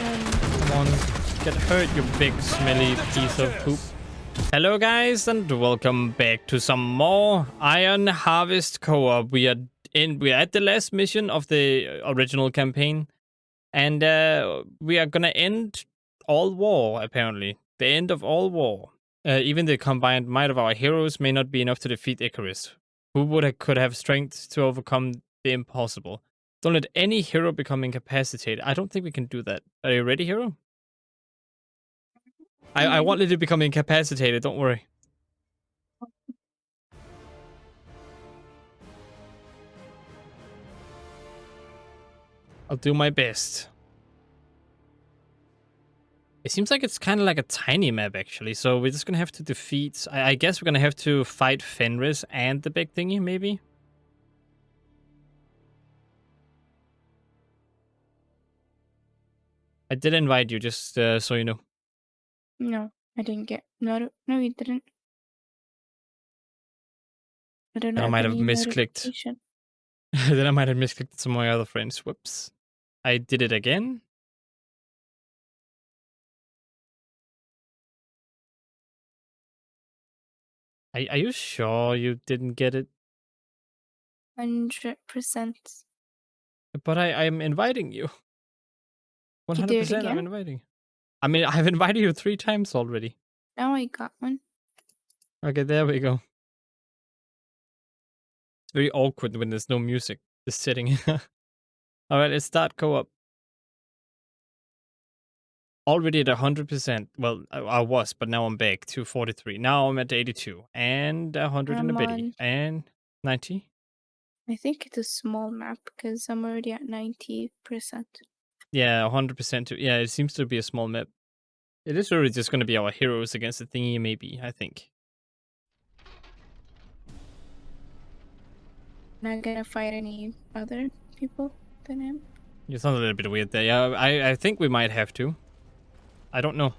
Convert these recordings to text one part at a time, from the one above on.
Come on, get hurt, you big smelly piece of poop. Hello guys, and welcome back to some more Iron Harvest co-op. We are at the last mission of the original campaign, and we are gonna end all war, apparently. The end of all war. Even the combined might of our heroes may not be enough to defeat Icarus, who could have strength to overcome the impossible. Don't let any hero become incapacitated. I don't think we can do that. Are you ready, hero? I want you to become incapacitated, don't worry. I'll do my best. It seems like it's kind of like a tiny map, actually. So we're just going to have to defeat... I guess we're going to have to fight Fenris and the big thingy, maybe? I did invite you, just so you know. No, I didn't get... No, you didn't. I don't know. I might have misclicked. Then I might have misclicked some of my other friends. Whoops. I did it again. Are you sure you didn't get it? 100%. But I'm inviting you. 100% I'm inviting you. I mean, I've invited you 3 times already. Now I got one. Okay, there we go. It's very awkward when there's no music. Just sitting here. Alright, let's start co-op. Already at 100%. Well, I was, but now I'm back to 43. Now I'm at 82. And 100 and a bitty. And 90. I think it's a small map because I'm already at 90%. Yeah, 100% too. Yeah, it seems to be a small map. It is really just going to be our heroes against the thingy, maybe, I think. Not gonna fight any other people than him? You sound a little bit weird there. Yeah, I think we might have to. I don't know.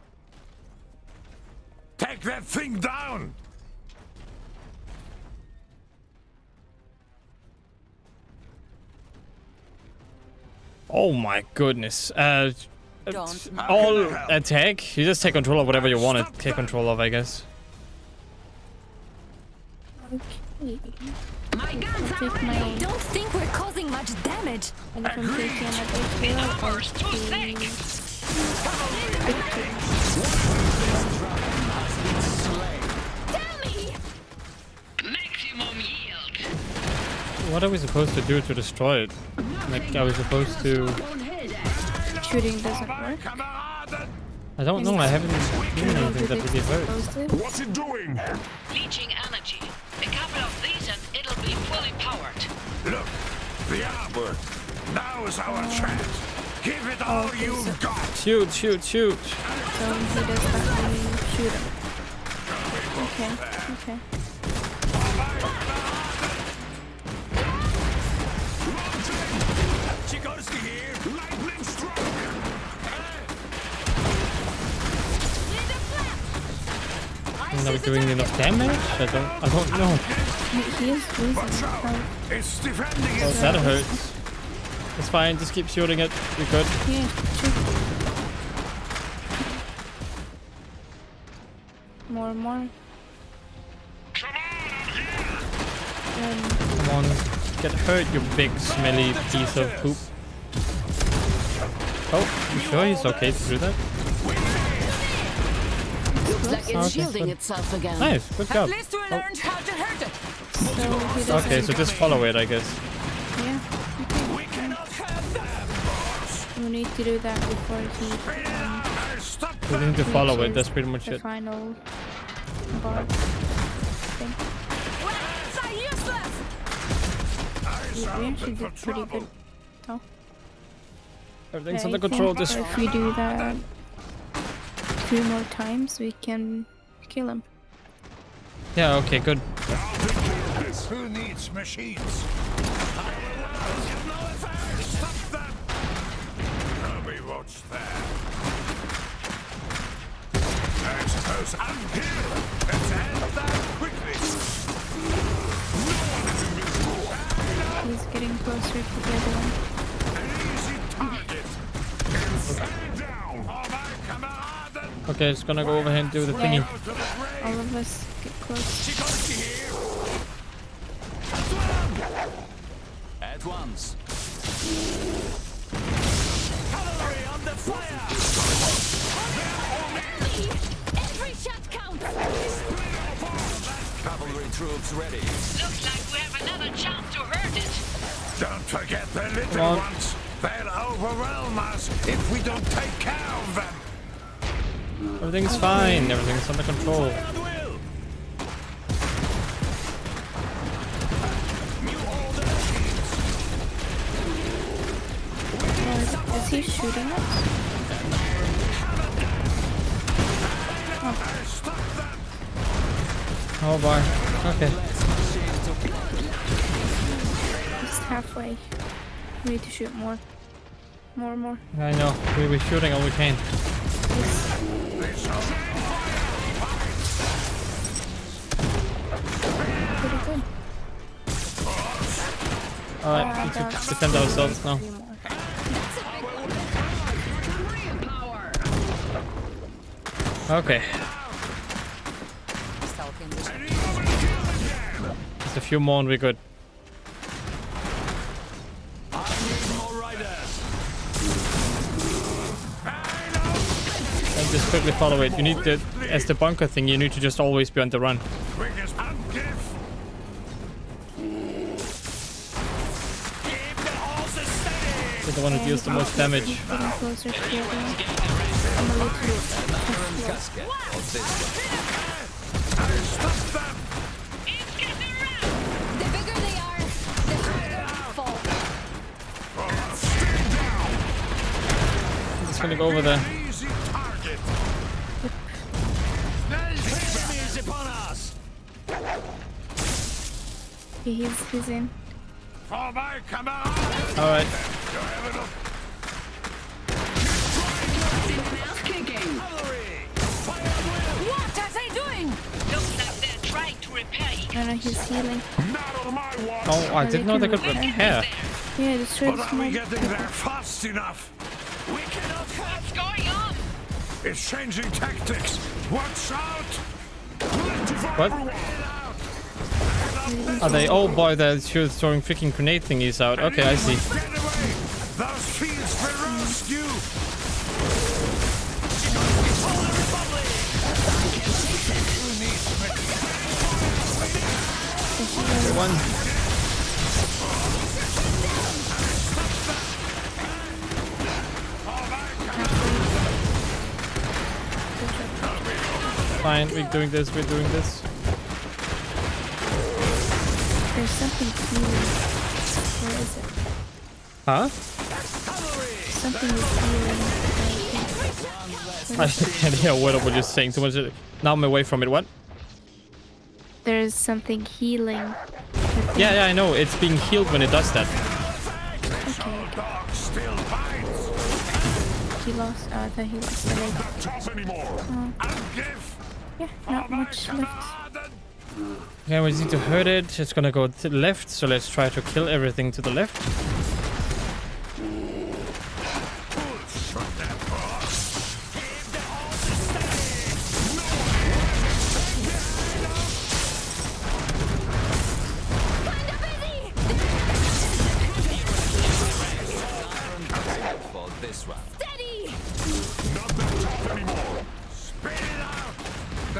Take that thing down! Oh my goodness. All attack? You just take control of whatever you want to take control of, I guess. Okay. My guns are ready. Don't think we're causing much damage. And if I'm taking another kill, I'll take victory. Tell me! Maximum yield. What are we supposed to do to destroy it? Like, are we supposed to... Shooting doesn't work. I don't know, I haven't seen anything that really hurts. What's it doing? Leeching energy. A couple of these and it'll be fully powered. Look, the arbor. Now is our chance. Give it all you've got. Shoot. So he does that when you shoot him. Okay. She goes to here. Lightning stroke. Are we doing enough damage? I don't know. He is losing health. It's defending Oh, it. that hurts. It's fine, just keep shooting it. You're good. Yeah, shoot. More. Come on, get hurt, you big smelly piece of poop. Oh, you sure he's okay to do that? Looks like it's Okay, shielding good. itself again. Nice, good job. At least we learned how to hurt it. So he doesn't... Okay, so just follow it, I guess. Yeah. We cannot have them, boss. We need to do that before he Stop We need to follow it, reaches that's pretty much the it. final boss thing. Weapons are useless. We actually did pretty good though. Everything's I under control, think just... if we do that a few more times, we can kill him. Yeah, okay, good. Who needs machines? I will know if I stop them. Nobody watch that. I suppose I'm here. Let's end that quickly. He's getting closer to the other one. An easy target. Stay down. Okay, just gonna go over here and do the thingy. All of us get close. At once. Cavalry under fire! Every shot counts! Cavalry troops ready. Looks like we have another chance to hurt it. Don't forget the Come little on. ones. They'll overwhelm us if we don't take care of them. Everything's fine. Everything's under control. At will. New order. Is he shooting us? Oh boy. Okay. Just halfway. We need to shoot more. More. I know. We're shooting all we can. Pretty good. Alright, we need to defend ourselves now. Three more. Okay. Just a few more and we're good. I need more riders. And just quickly follow it. You need to, as the bunker thing, you need to just always be on the run. Quickest give. Keep the horses steady. You're the one who deals the most damage. Getting closer to the other one. I'm a little too Casket of this one. Stop them. It's getting around. The bigger they are, the harder they fall. Stay down. I'm just gonna go over there. Easy target. Enemy is upon us. He's in. For my command. Alright. Cavalry. Fire at will. What are they doing? Looks like they're trying to repair you. No, he's healing. Not on my watch. Oh, I didn't know they could repair. Yeah, destroy But the are small we getting there fast enough? We cannot have. What's going on? It's changing tactics. Watch out. What? Are they? Oh boy, they're throwing freaking grenade thingies out. Okay, I see. Get away. Those fields will roast you. Everyone. Fine, we're doing this. We're doing this. There's something healing. Where is it? Huh? Something is healing. I can't hear what you're saying. Too much. Now I'm away from it. What? There's something healing. Yeah, I know. It's being healed when it does that. Okay. Dog still bites. He lost. I thought he lost the leg. Chop anymore. Give. Yeah, not much left. Okay, we need to hurt it. It's gonna go to the left, so let's try to kill everything to the left. For this one. Steady!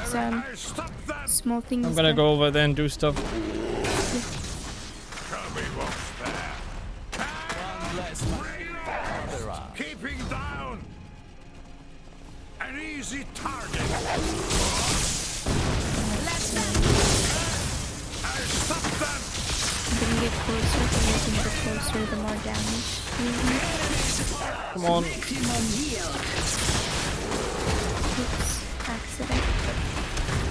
Some Stop them. small things. I'm gonna go over there and do stuff. Tell me what's there. One less man. Keeping down. An easy target. Stop them. I'm gonna get closer. The more you get closer, the more damage. Come on. Oops. Accident.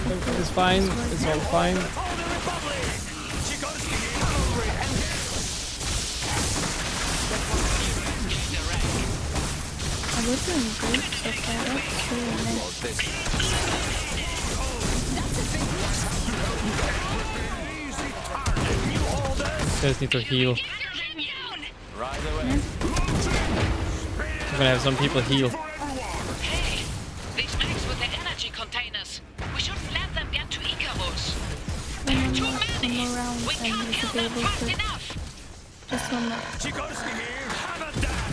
It's fine. It's all fine. We're doing good so far. That's really nice. Just need to heal. Right away. I'm gonna have some people heal. Hey, these mechs would round We and can't we kill should be them able fast to. enough. Just one more. Sikorsky here. Have a dab.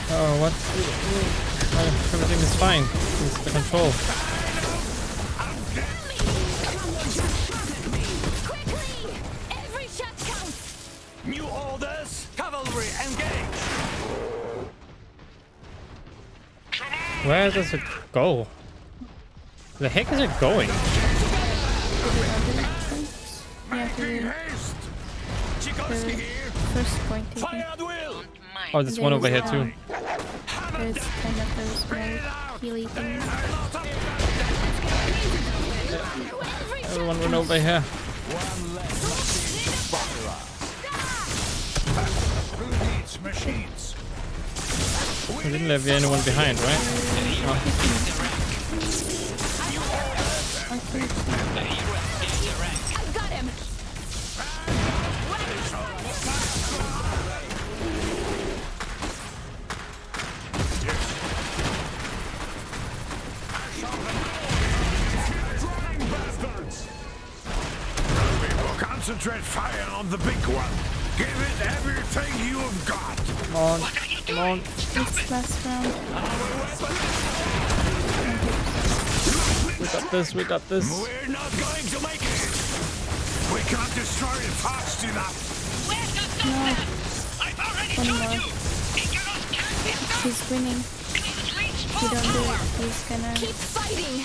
Oh, what? Everything is fine. It's the control. Quickly! Every shot counts! New orders. Cavalry, engage! Where does it go? The heck is it going? Yeah, to the Haste. Sikorsky here. first point. I think. Fire at will! Don't mind. Oh, there's one over here too. There's kind of those small healy things. Everyone run over here. One less machine to bother up. Who needs machines? We didn't leave anyone behind, right? Oh. I've got him! We will concentrate fire on the big one. Give it everything you have got. Come on, What are you come doing? on. This last round. We got this, we got this. We're not going to make it. We can't destroy it fast enough. Where's the stop them? I've already One told more. you. Icarus can't be stopped. He's winning. He's reached If you full don't do power. it, he's gonna. Keep fighting!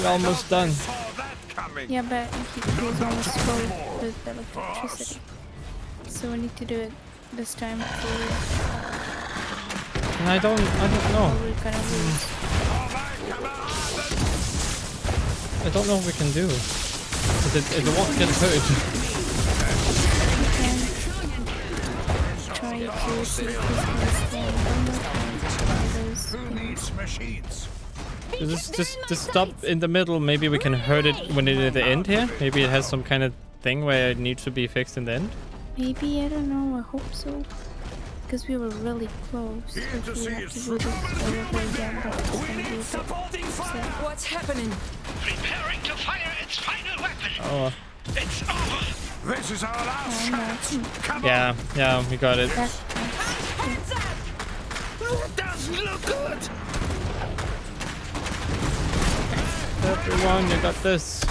We're almost done. Saw that coming. Yeah, but he's almost full with the electricity. So we need to do it this time. Or I don't know. we're gonna lose. I don't know what we can do. It won't get hurt. We can try to see if he's gonna stand one more time to try those Who things. needs machines? Just stop in the middle. Maybe we can hurt it when it's at the end here. Maybe it has some kind of thing where it needs to be fixed in the end. Maybe, I don't know, I hope so. Because we were really close. Here If to we see have it to do this all over again, but it's gonna be a bit Supporting fire! What's happening? Preparing to fire its final weapon. Oh, It's over. This is our last Oh, no. chance. Come yeah, we got it. That's Hands up! on. Doesn't look good. Everyone, you got this.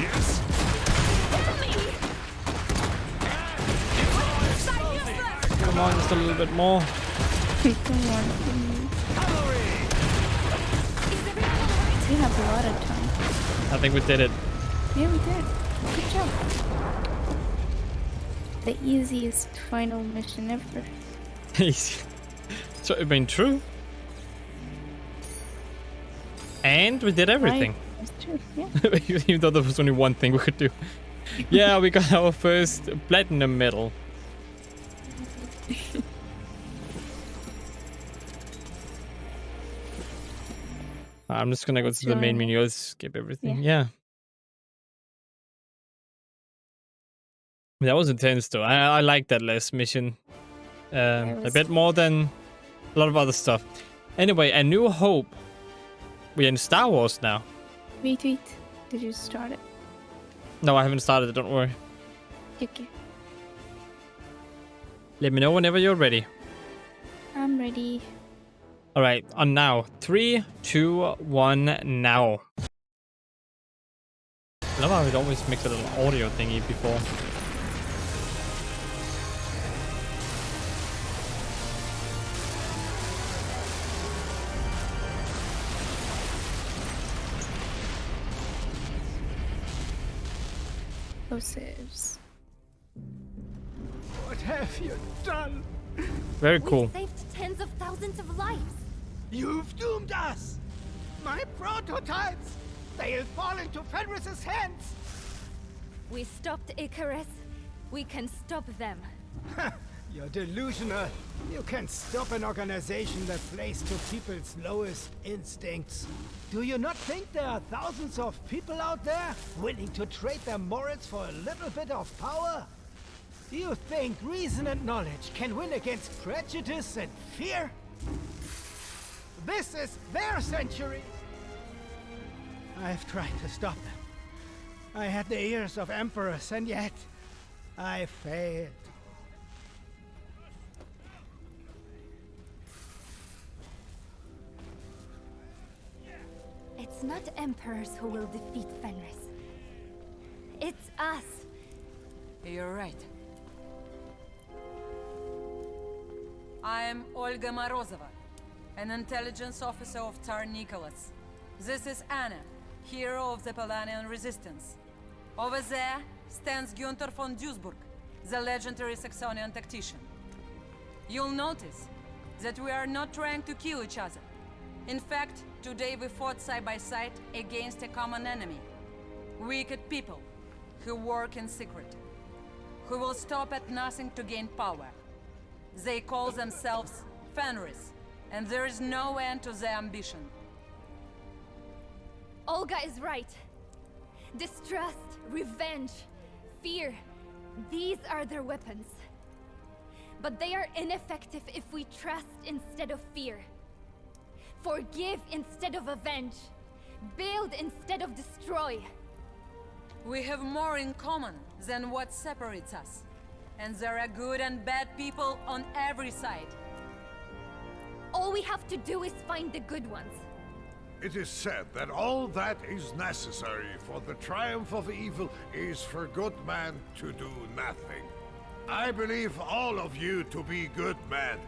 Yes. Come on, just a little bit more. come on. We have a lot of time. I think we did it. Yeah, we did. Good job. The easiest final mission ever. So, I mean, true. And we did everything. Right? That's true, yeah. Even though there was only one thing we could do. Yeah, we got our first platinum medal. I'm just gonna go to the main Sure. menu. Let's skip everything. Yeah. That was intense though. I like that last mission. A was- bit more than a lot of other stuff. Anyway, A New Hope. We're in Star Wars now. Retweet. Did you start it? No, I haven't started it, don't worry. Okay. Let me know whenever you're ready. I'm ready. Alright, on now. 3, 2, 1, now. I love how it always makes a little audio thingy before. Explosives. What have you done? Very cool. We saved tens of thousands of lives. You've doomed us! My prototypes! They'll fall into Fenris's hands! We stopped Icarus. We can stop them. You're delusional. You can stop an organization that plays to people's lowest instincts. Do you not think there are thousands of people out there willing to trade their morals for a little bit of power? Do you think reason and knowledge can win against prejudice and fear? This is their century. I've tried to stop them. I had the ears of emperors, and yet I failed. It's not emperors who will defeat Fenris. It's us. You're right. I am Olga Morozova, an intelligence officer of Tsar Nicholas. This is Anna, hero of the Polanian resistance. Over there stands Günther von Duisburg, the legendary Saxonian tactician. You'll notice that we are not trying to kill each other. In fact, today we fought side by side against a common enemy. Wicked people who work in secret, who will stop at nothing to gain power. They call themselves Fenris, and there is no end to their ambition. Olga is right. Distrust, revenge, fear. These are their weapons. But they are ineffective if we trust instead of fear. Forgive instead of avenge. Build instead of destroy. We have more in common than what separates us. And there are good and bad people on every side. All we have to do is find the good ones. It is said that all that is necessary for the triumph of evil is for good men to do nothing. I believe all of you to be good men.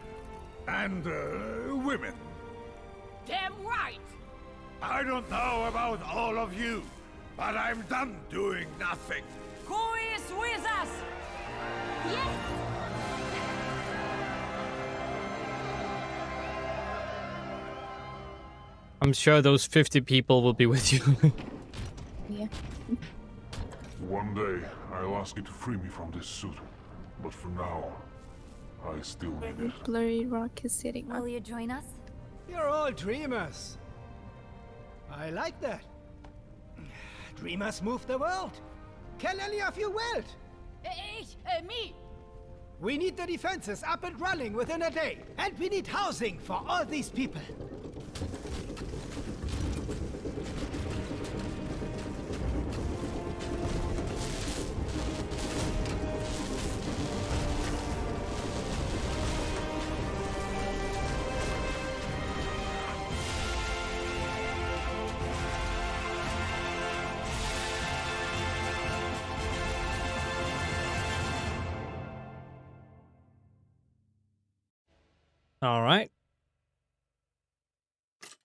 And, women. Damn right! I don't know about all of you, but I'm done doing nothing. Who is with us? Yes! I'm sure those 50 people will be with you. Yeah. One day, I'll ask you to free me from this suit. But for now, I still need it. Blurry rock is sitting Will on. you join us? You're all dreamers. I like that. Dreamers move the world. Can any of you weld? Me! We need the defenses up and running within a day. And we need housing for all these people. All right.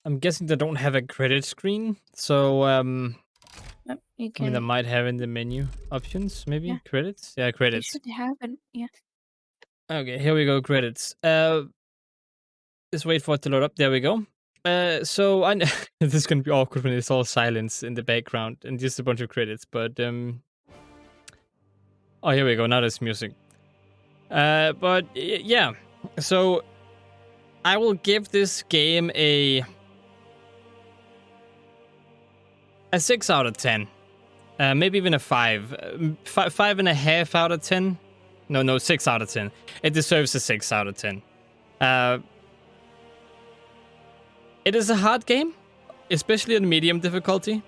I'm guessing they don't have a credit screen, so Yep, you I mean, they can. might have in the menu options, maybe Yeah. credits. Yeah, You credits. should have it. Yeah. Okay, here we go. Credits. Just wait for it to load up. There we go. So I know this is gonna be awkward when it's all silence in the background and just a bunch of credits, but oh, here we go. Now there's music. Yeah. So I will give this game a 6 out of 10. Maybe even a 5. 5.5 out of 10. No, 6 out of 10. It deserves a 6 out of 10. It is a hard game, especially on medium difficulty.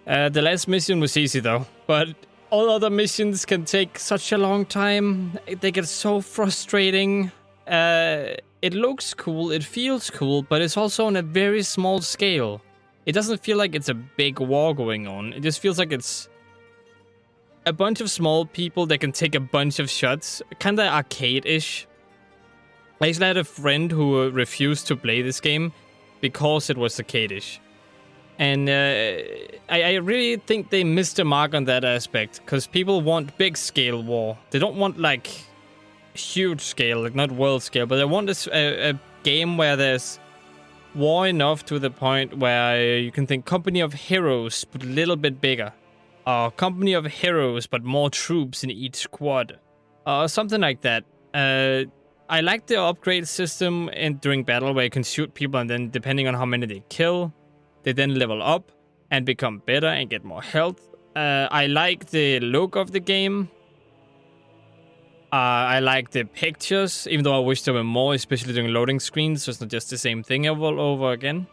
The last mission was easy though, but all other missions can take such a long time. They get so frustrating. It looks cool, it feels cool, but it's also on a very small scale. It doesn't feel like it's a big war going on. It just feels like it's a bunch of small people that can take a bunch of shots. Kinda arcade-ish. I actually had a friend who refused to play this game because it was arcade-ish. And I really think they missed the mark on that aspect, because people want big scale war. They don't want like huge scale, like not world scale, but they want a game where there's war enough to the point where you can think Company of Heroes, but a little bit bigger. Or Company of Heroes, but more troops in each squad. Or something like that. I like the upgrade system during battle where you can shoot people and then depending on how many they kill, they then level up and become better and get more health. I like the look of the game. I like the pictures, even though I wish there were more, especially during loading screens, so it's not just the same thing over again.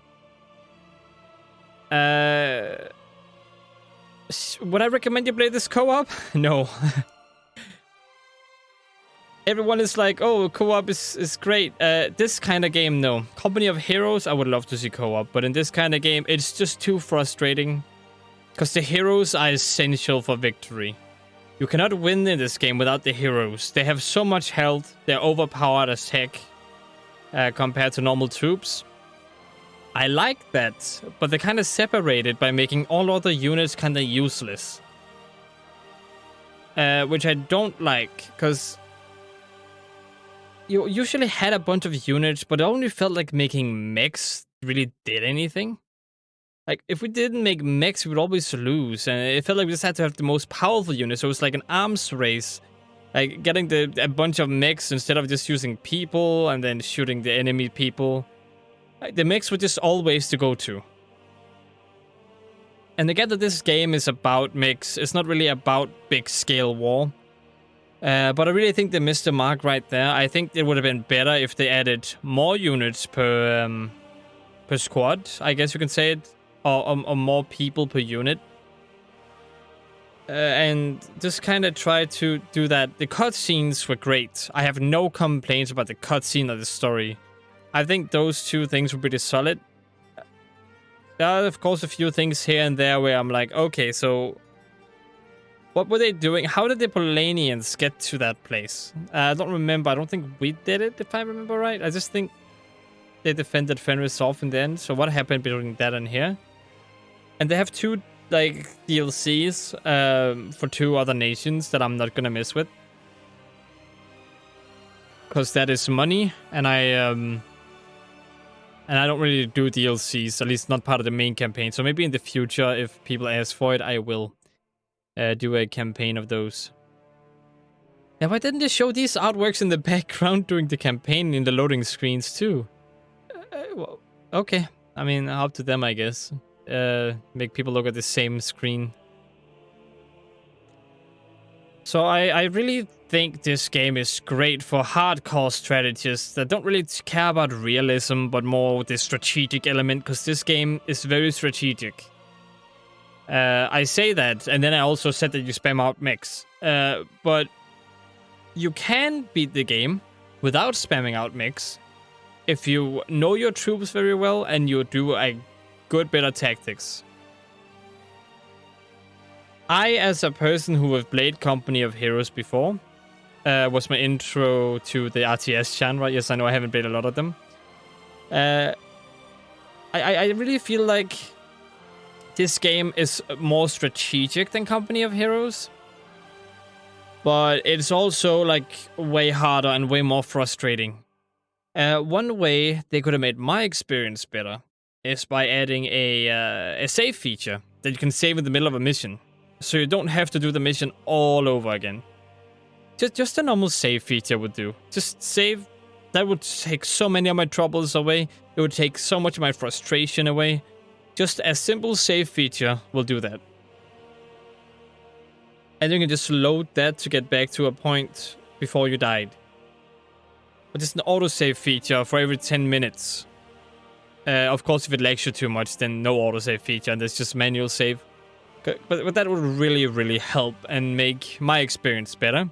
Would I recommend you play this co-op? No. Everyone is like, oh, co-op is great. This kind of game, no. Company of Heroes, I would love to see co-op, but in this kind of game, it's just too frustrating. Because the heroes are essential for victory. You cannot win in this game without the heroes. They have so much health, they're overpowered as heck compared to normal troops. I like that, but they're kind of separated by making all other units kind of useless. Which I don't like, because you usually had a bunch of units, but it only felt like making mechs really did anything. Like, if we didn't make mechs, we would always lose, and it felt like we just had to have the most powerful units, so it was like an arms race. Like, getting a bunch of mechs instead of just using people and then shooting the enemy people. Like, the mechs were just always to go to. And I get that this game is about mechs, it's not really about big scale war. But I really think they missed the mark right there. I think it would have been better if they added more units per squad, I guess you can say it. Or more people per unit. And just kind of try to do that. The cutscenes were great. I have no complaints about the cutscene or the story. I think those two things were pretty solid. There are, of course, a few things here and there where I'm like, okay, so what were they doing? How did the Polanians get to that place? I don't remember. I don't think we did it, if I remember right. I just think they defended Fenris off in the end. So what happened between that and here? And they have two, like, DLCs for two other nations that I'm not gonna mess with. Because that is money, and I don't really do DLCs, at least not part of the main campaign. So maybe in the future, if people ask for it, I will do a campaign of those. Yeah, why didn't they show these artworks in the background during the campaign in the loading screens too? Well, okay, I mean, up to them, I guess. Make people look at the same screen. So I really think this game is great for hardcore strategists that don't really care about realism, but more the strategic element, because this game is very strategic. I say that, and then I also said that you spam out mechs. But you can beat the game without spamming out mechs if you know your troops very well and you do a good bit of tactics. I, as a person who have played Company of Heroes before, was my intro to the RTS genre. Yes, I know I haven't played a lot of them. I really feel like this game is more strategic than Company of Heroes. But it's also, like, way harder and way more frustrating. One way they could have made my experience better is by adding a save feature that you can save in the middle of a mission. So you don't have to do the mission all over again. Just a normal save feature would do. Just save. That would take so many of my troubles away. It would take so much of my frustration away. Just a simple save feature will do that. And you can just load that to get back to a point before you died. But just an autosave feature for every 10 minutes. Of course, if it lags you too much, then no autosave feature, and there's just manual save. But that would really, really help and make my experience better.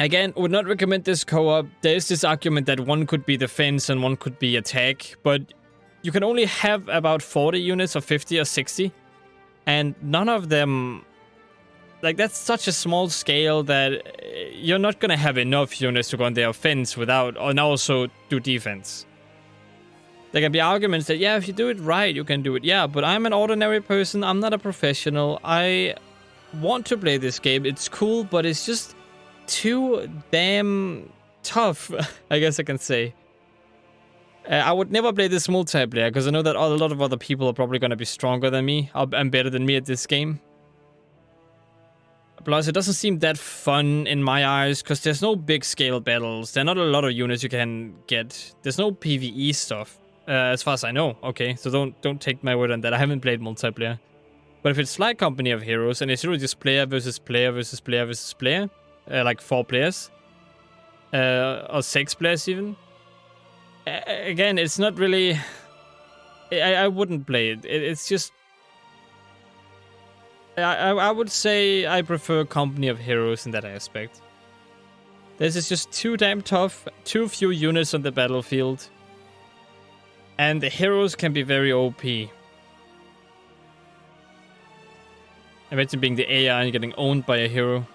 Again, would not recommend this co-op. There is this argument that one could be defense and one could be attack, but you can only have about 40 units or 50 or 60, and none of them... Like, that's such a small scale that you're not gonna have enough units to go on the offense without, and also do defense. There can be arguments that, yeah, if you do it right, you can do it. Yeah, but I'm an ordinary person. I'm not a professional. I want to play this game. It's cool, but it's just too damn tough, I guess I can say. I would never play this multiplayer, because I know that a lot of other people are probably going to be stronger than me and better than me at this game. Plus, it doesn't seem that fun in my eyes, because there's no big scale battles. There are not a lot of units you can get. There's no PvE stuff. As far as I know. Okay, so don't take my word on that. I haven't played multiplayer. But if it's like Company of Heroes and it's really just player versus player versus player versus player, like 4 players, or 6 players even, again, it's not really... I wouldn't play it. It's just... I would say I prefer Company of Heroes in that aspect. This is just too damn tough, too few units on the battlefield, and the heroes can be very OP. Imagine being the AI and getting owned by a hero.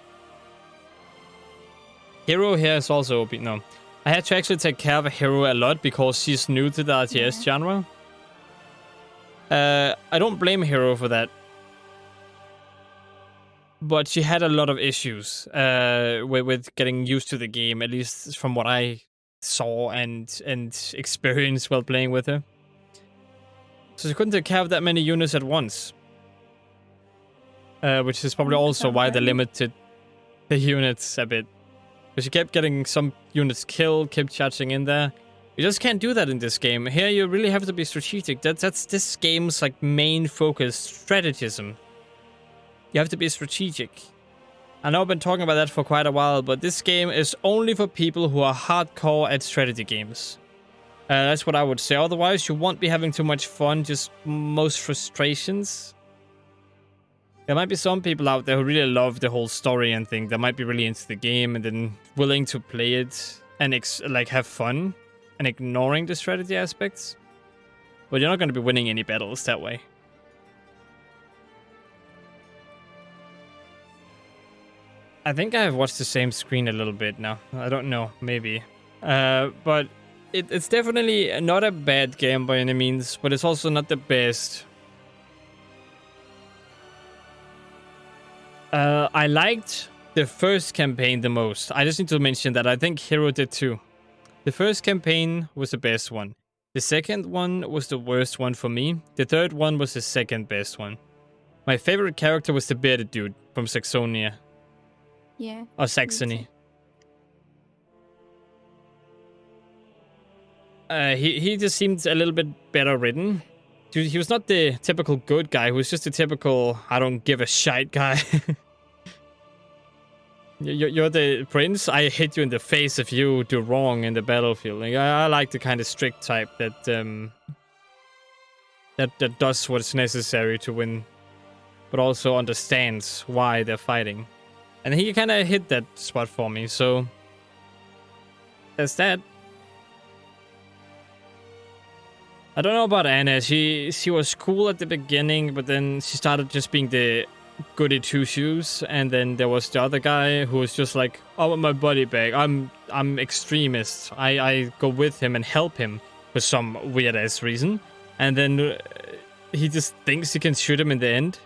Hero here is also OP. No. I had to actually take care of a hero a lot because she's new to the RTS genre. I don't blame Hero for that. But she had a lot of issues with getting used to the game, at least from what I saw and experienced while playing with her. So she couldn't take care of that many units at once. Which is probably also why they limited the units a bit. Because she kept getting some units killed, kept charging in there. You just can't do that in this game. Here you really have to be strategic. That's this game's like main focus, strategism. You have to be strategic. I know I've been talking about that for quite a while, but this game is only for people who are hardcore at strategy games. That's what I would say. Otherwise, you won't be having too much fun, just most frustrations. There might be some people out there who really love the whole story and thing. They might be really into the game and then willing to play it and like have fun and ignoring the strategy aspects. But you're not going to be winning any battles that way. I think I have watched the same screen a little bit now. I don't know, maybe. But it's definitely not a bad game by any means, but it's also not the best. I liked the first campaign the most. I just need to mention that I think Hero did too. The first campaign was the best one. The second one was the worst one for me. The third one was the second best one. My favorite character was the bearded dude from Saxonia. Yeah. Or Saxony. He just seemed a little bit better written. He was not the typical good guy. He was just the typical I don't give a shite guy. You're the prince. I hit you in the face if you do wrong in the battlefield. Like, I like the kind of strict type that that does what's necessary to win, but also understands why they're fighting. And he kind of hit that spot for me, so there's that. I don't know about Anna. She was cool at the beginning, but then she started just being the goody two shoes, and then there was the other guy who was just like, "I want my body back. I'm extremist. I go with him and help him for some weird ass reason," and then he just thinks he can shoot him in the end.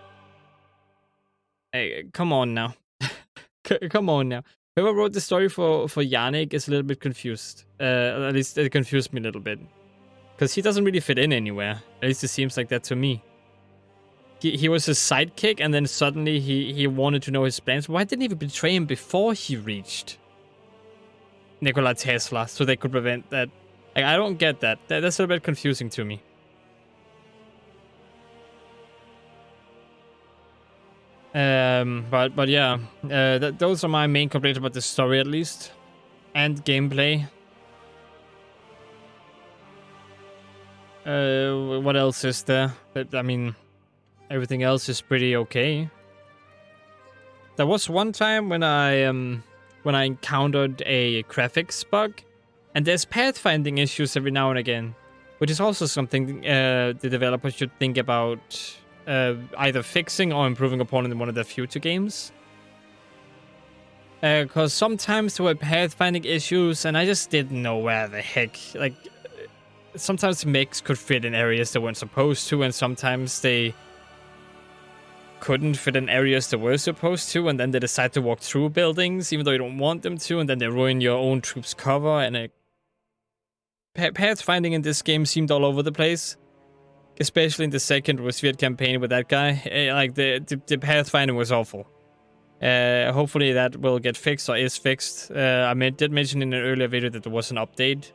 Hey, come on now. Come on now. Whoever wrote the story for Yannick is a little bit confused. At least it confused me a little bit. Because he doesn't really fit in anywhere. At least it seems like that to me. He was his sidekick, and then suddenly he wanted to know his plans. Why didn't he even betray him before he reached Nikola Tesla so they could prevent that? Like, I don't get that. That's a little bit confusing to me. But yeah, those are my main complaints about the story, at least, and gameplay. What else is there? I mean, everything else is pretty okay. There was one time when I encountered a graphics bug, and there's pathfinding issues every now and again, which is also something the developers should think about. Either fixing or improving upon in one of their future games. Because sometimes there were pathfinding issues and I just didn't know where the heck. Like, sometimes mechs could fit in areas they weren't supposed to, and sometimes they couldn't fit in areas they were supposed to, and then they decide to walk through buildings even though you don't want them to, and then they ruin your own troops' cover. And pathfinding in this game seemed all over the place. Especially in the second Rusviet campaign with that guy. Like, the pathfinding was awful. Hopefully that will get fixed or is fixed. I did mention in an earlier video that there was an update.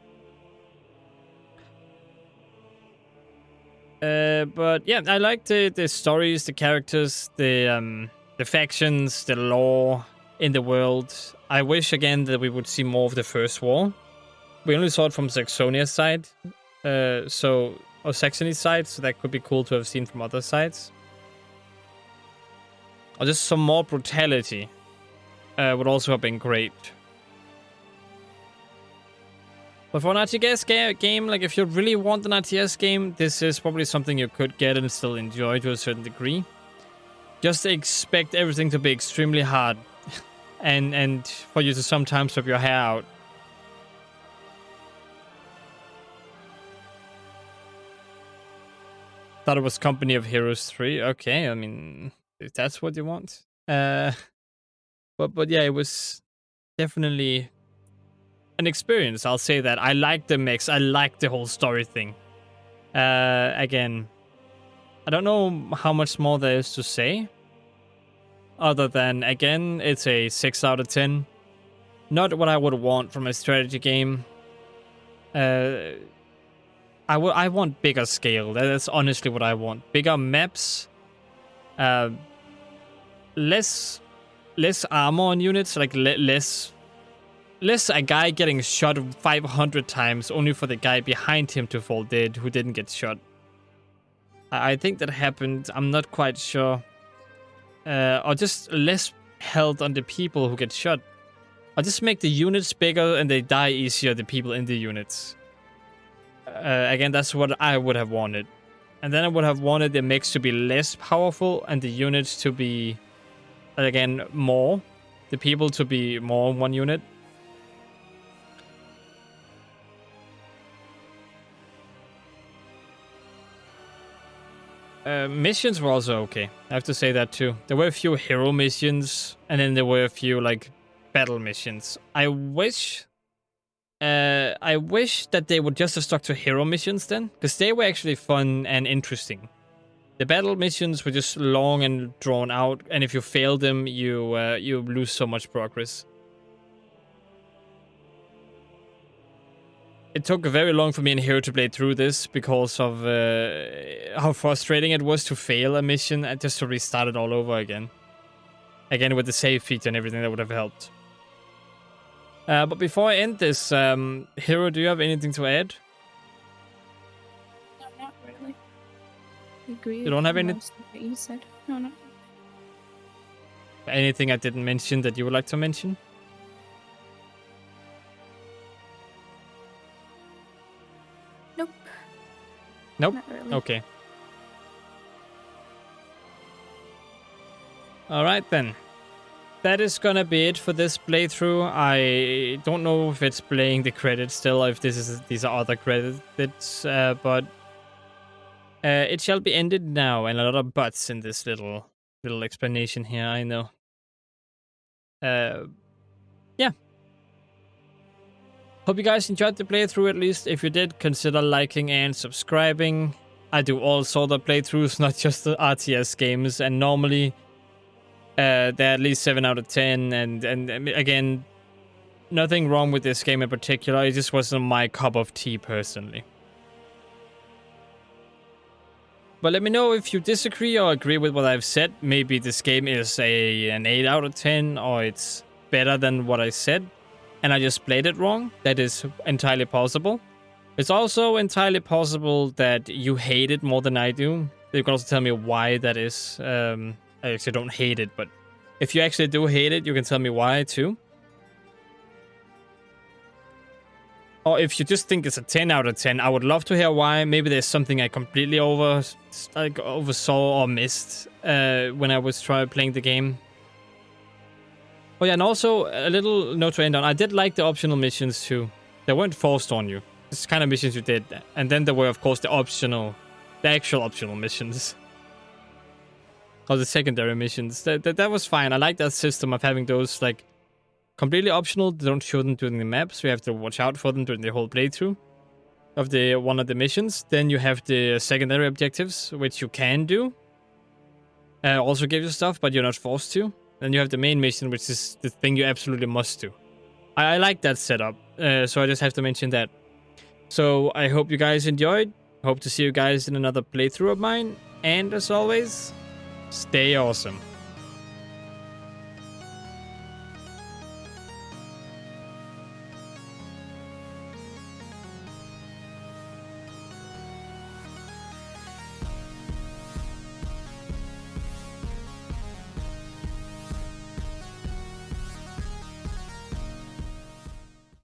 But yeah, I like the stories, the characters, the factions, the lore in the world. I wish again that we would see more of the First War. We only saw it from Saxonia's side, or Saxony's side, so that could be cool to have seen from other sides. Or just some more brutality would also have been great. But for an RTS game, like if you really want an RTS game, this is probably something you could get and still enjoy to a certain degree. Just expect everything to be extremely hard and for you to sometimes rip your hair out. Thought it was Company of Heroes 3. Okay, I mean, if that's what you want. But yeah, it was definitely an experience. I'll say that. I like the mix. I like the whole story thing. Again, I don't know how much more there is to say. Other than, again, it's a 6 out of 10. Not what I would want from a strategy game. I want bigger scale. That's honestly what I want. Bigger maps. Less armor on units. Like less a guy getting shot 500 times only for the guy behind him to fall dead who didn't get shot. I think that happened. I'm not quite sure. Or just less health on the people who get shot. Or just make the units bigger and they die easier, the people in the units. Again, that's what I would have wanted. And then I would have wanted the mechs to be less powerful and the units to be, again, more. The people to be more in one unit. Missions were also okay. I have to say that too. There were a few hero missions, and then there were a few like battle missions. I wish that they would just have stuck to hero missions then, because they were actually fun and interesting. The battle missions were just long and drawn out, and if you fail them, you lose so much progress. It took very long for me and Hero to play through this because of how frustrating it was to fail a mission and just to restart it all over again. Again, with the save feature and everything, that would have helped. But before I end this, Hero, do you have anything to add? No, not really. I agree. You don't have any? Most of what you said. No. Anything I didn't mention that you would like to mention? Nope. Not really. Okay. Alright then. That is gonna be it for this playthrough. I don't know if it's playing the credits still, or if these are other credits, but it shall be ended now, and a lot of buts in this little explanation here, I know. Yeah. Hope you guys enjoyed the playthrough at least. If you did, consider liking and subscribing. I do all sort of playthroughs, not just the RTS games, and normally they're at least 7 out of 10, and again, nothing wrong with this game in particular, it just wasn't my cup of tea personally. But let me know if you disagree or agree with what I've said. Maybe this game is an 8 out of 10, or it's better than what I said, and I just played it wrong. That is entirely possible. It's also entirely possible that you hate it more than I do. You can also tell me why that is. I actually don't hate it, but if you actually do hate it, you can tell me why too. Or if you just think it's a 10 out of 10, I would love to hear why. Maybe there's something I completely oversaw or missed when I was playing the game. Oh yeah, and also a little note to end on. I did like the optional missions too. They weren't forced on you. It's kind of missions you did. And then there were, of course, the actual optional missions. Or the secondary missions. That was fine. I like that system of having those, like, completely optional. They don't show them during the maps. We have to watch out for them during the whole playthrough of one of the missions. Then you have the secondary objectives, which you can do. Also give you stuff, but you're not forced to. Then you have the main mission, which is the thing you absolutely must do. I like that setup, so I just have to mention that. So I hope you guys enjoyed. Hope to see you guys in another playthrough of mine. And as always, stay awesome.